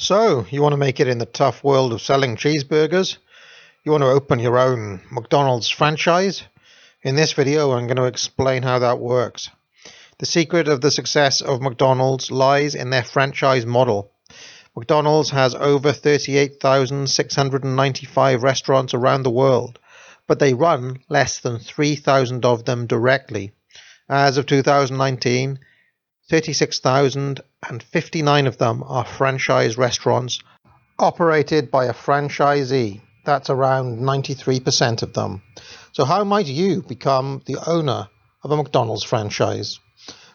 So, you want to make it in the tough world of selling cheeseburgers? You want to open your own McDonald's franchise? In this video, I'm going to explain how that works. The secret of the success of McDonald's lies in their franchise model. McDonald's has over 38,695 restaurants around the world, but they run less than 3,000 of them directly. As of 2019, 36,059 of them are franchise restaurants operated by a franchisee. That's around 93% of them. So how might you become the owner of a McDonald's franchise?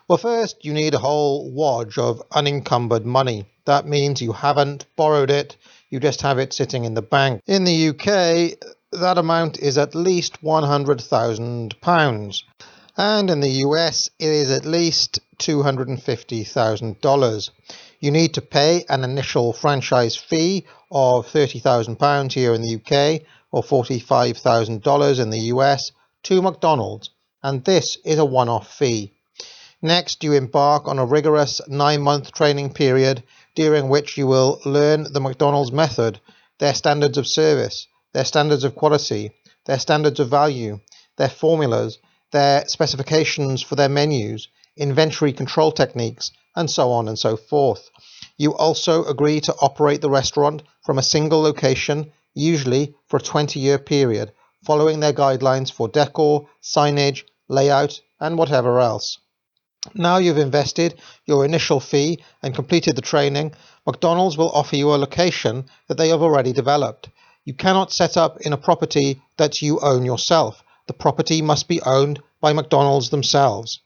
Well, first you need a whole wad of unencumbered money. That means you haven't borrowed it, you just have it sitting in the bank. In the UK, that amount is at least £100,000. And in the US, it is at least $250,000. You need to pay an initial franchise fee of £30,000 here in the UK or $45,000 in the US to McDonald's, and this is a one-off fee. Next, you embark on a rigorous 9-month training period during which you will learn the McDonald's method, their standards of service, their standards of quality, their standards of value, their formulas, their specifications for their menus, inventory control techniques, and so on and so forth. You also agree to operate the restaurant from a single location, usually for a 20-year period, following their guidelines for decor, signage, layout, and whatever else. Now you've invested your initial fee and completed the training, McDonald's will offer you a location that they have already developed. You cannot set up in a property that you own yourself. The property must be owned by McDonald's themselves.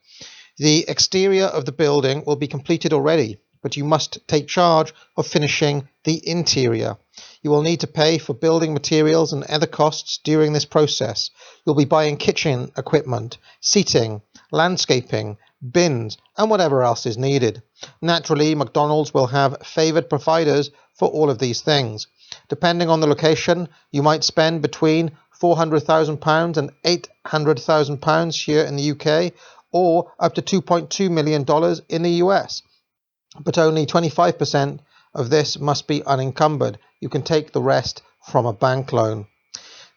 The exterior of the building will be completed already, but you must take charge of finishing the interior. You will need to pay for building materials and other costs during this process. You'll be buying kitchen equipment, seating, landscaping, bins, and whatever else is needed. Naturally, McDonald's will have favoured providers for all of these things. Depending on the location, you might spend between £400,000 and £800,000 here in the UK, or up to $2.2 million in the US. But only 25% of this must be unencumbered. You can take the rest from a bank loan.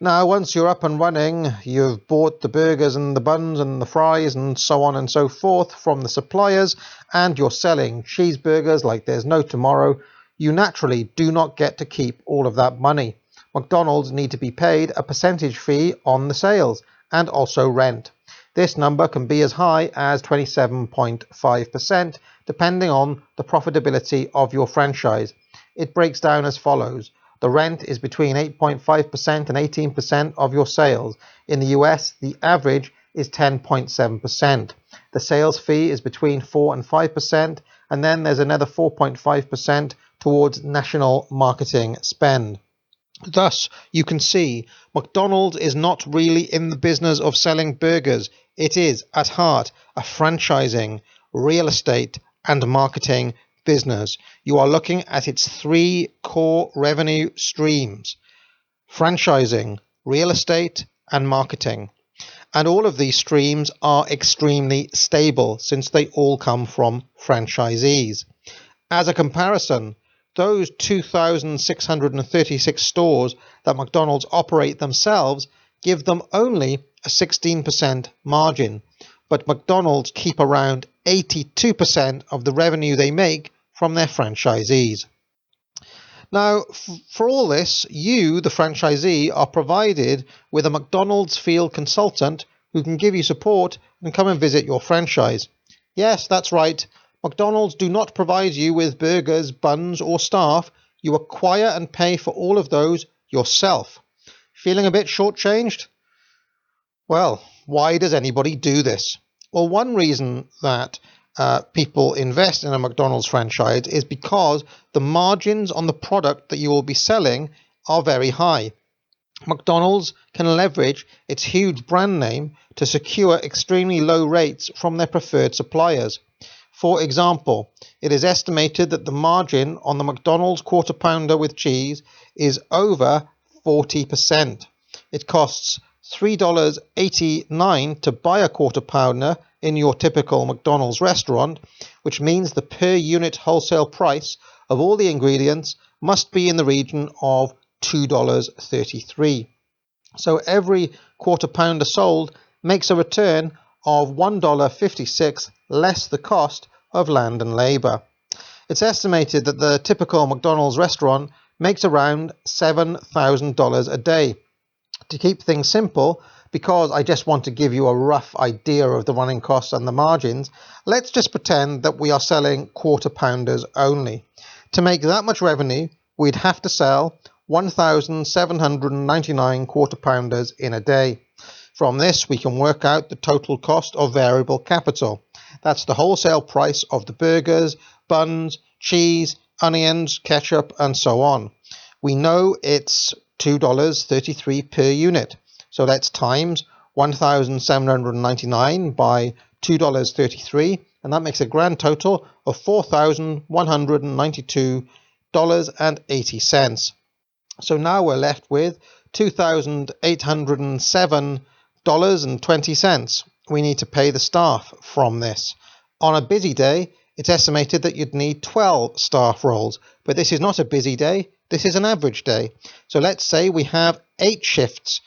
Now, once you're up and running, you've bought the burgers and the buns and the fries and so on and so forth from the suppliers, and you're selling cheeseburgers like there's no tomorrow, you naturally do not get to keep all of that money. McDonald's need to be paid a percentage fee on the sales and also rent. This number can be as high as 27.5%, depending on the profitability of your franchise. It breaks down as follows. The rent is between 8.5% and 18% of your sales. In the US, the average is 10.7%. The sales fee is between 4 and 5%, and then there's another 4.5% towards national marketing spend. Thus, you can see, McDonald's is not really in the business of selling burgers. It is, at heart, a franchising, real estate, and marketing business. You are looking at its 3 core revenue streams: franchising, real estate, and marketing. And all of these streams are extremely stable since they all come from franchisees. As a comparison, those 2,636 stores that McDonald's operate themselves give them only a 16% margin, but McDonald's keep around 82% of the revenue they make from their franchisees. Now, for all this, you, the franchisee, are provided with a McDonald's field consultant who can give you support and come and visit your franchise. Yes, that's right. McDonald's do not provide you with burgers, buns, or staff. You acquire and pay for all of those yourself. Feeling a bit shortchanged? Well, why does anybody do this? Well, one reason that people invest in a McDonald's franchise is because the margins on the product that you will be selling are very high. McDonald's can leverage its huge brand name to secure extremely low rates from their preferred suppliers. For example, it is estimated that the margin on the McDonald's Quarter Pounder with cheese is over 40%. It costs $3.89 to buy a Quarter Pounder in your typical McDonald's restaurant, which means the per unit wholesale price of all the ingredients must be in the region of $2.33. So every quarter pounder sold makes a return of $1.56 less the cost of land and labour. It's estimated that the typical McDonald's restaurant makes around $7,000 a day. To keep things simple, because I just want to give you a rough idea of the running costs and the margins, let's just pretend that we are selling quarter pounders only. To make that much revenue, we'd have to sell 1,799 quarter pounders in a day. From this, we can work out the total cost of variable capital. That's the wholesale price of the burgers, buns, cheese, onions, ketchup, and so on. We know it's $2.33 per unit. So let's times 1,799 by $2.33, and that makes a grand total of $4,192.80. So now we're left with $2,807.20. We need to pay the staff from this. On a busy day, it's estimated that you'd need 12 staff roles, but this is not a busy day, this is an average day. So let's say we have 8 shifts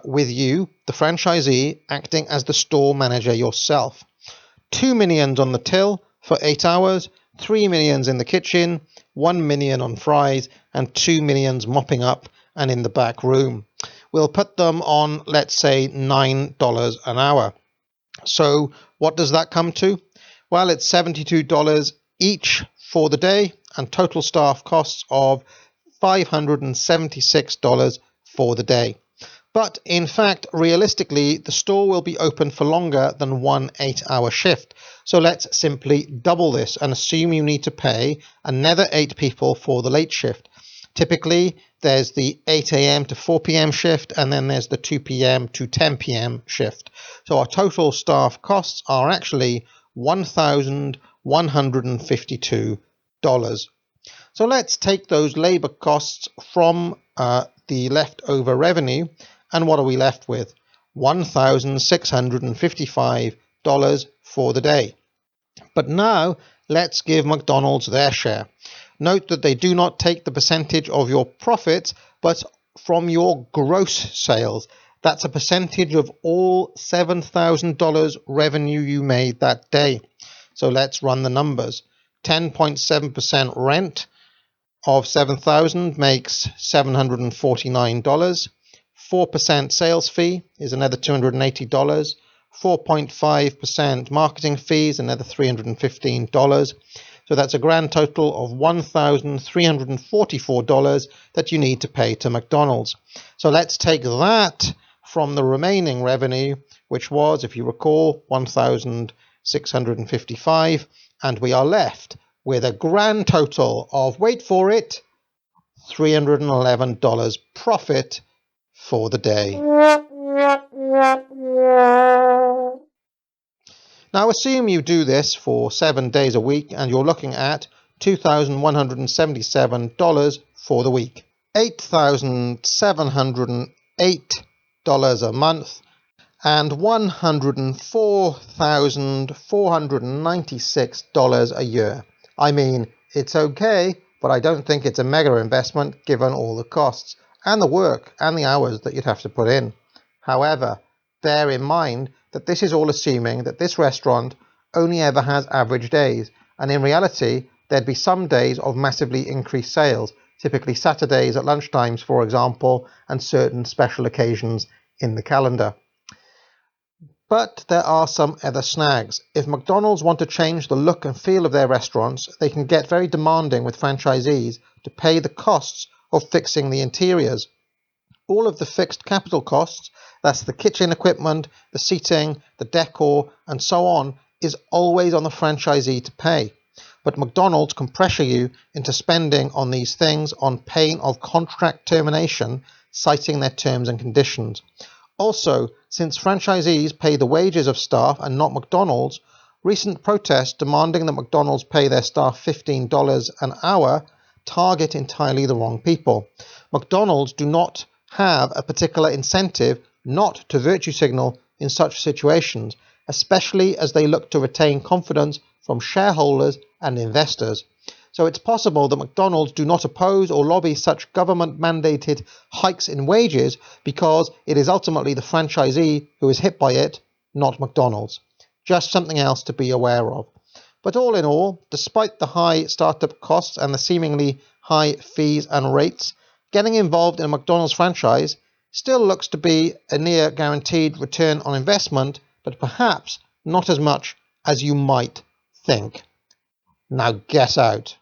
with you, the franchisee, acting as the store manager yourself. 2 millions on the till for 8 hours, 3 millions in the kitchen, 1 million on fries, and 2 millions mopping up and in the back room. We'll put them on, let's say, $9 an hour. So what does that come to? Well, it's $72 each for the day and total staff costs of $576 for the day. But in fact, realistically, the store will be open for longer than one 8-hour shift. So let's simply double this and assume you need to pay another 8 people for the late shift. Typically, there's the 8 a.m. to 4 p.m. shift, and then there's the 2 p.m. to 10 p.m. shift. So our total staff costs are actually $1,152. So let's take those labor costs from the leftover revenue, and what are we left with? $1,655 for the day. But now let's give McDonald's their share. Note that they do not take the percentage of your profits, but from your gross sales. That's a percentage of all $7,000 revenue you made that day. So let's run the numbers. 10.7% rent of $7,000 makes $749. 4% sales fee is another $280. 4.5% marketing fees, another $315. So that's a grand total of $1,344 that you need to pay to McDonald's. So let's take that from the remaining revenue, which was, if you recall, $1,655, and we are left with a grand total of, wait for it, $311 profit for the day. Now assume you do this for 7 days a week and you're looking at $2,177 for the week. $8,708 a month and $104,496 a year. I mean, it's okay, but I don't think it's a mega investment given all the costs and the work and the hours that you'd have to put in. However, bear in mind that this is all assuming that this restaurant only ever has average days, and in reality there'd be some days of massively increased sales, typically Saturdays at lunchtimes, for example, and certain special occasions in the calendar. But there are some other snags. If McDonald's want to change the look and feel of their restaurants, they can get very demanding with franchisees to pay the costs of fixing the interiors. All of the fixed capital costs, that's the kitchen equipment, the seating, the decor, and so on, is always on the franchisee to pay. But McDonald's can pressure you into spending on these things on pain of contract termination, citing their terms and conditions. Also, since franchisees pay the wages of staff and not McDonald's, recent protests demanding that McDonald's pay their staff $15 an hour target entirely the wrong people. McDonald's do not have a particular incentive not to virtue signal in such situations, especially as they look to retain confidence from shareholders and investors. So it's possible that McDonald's do not oppose or lobby such government-mandated hikes in wages because it is ultimately the franchisee who is hit by it, not McDonald's. Just something else to be aware of. But all in all, despite the high startup costs and the seemingly high fees and rates, getting involved in a McDonald's franchise still looks to be a near guaranteed return on investment, but perhaps not as much as you might think. Now guess out.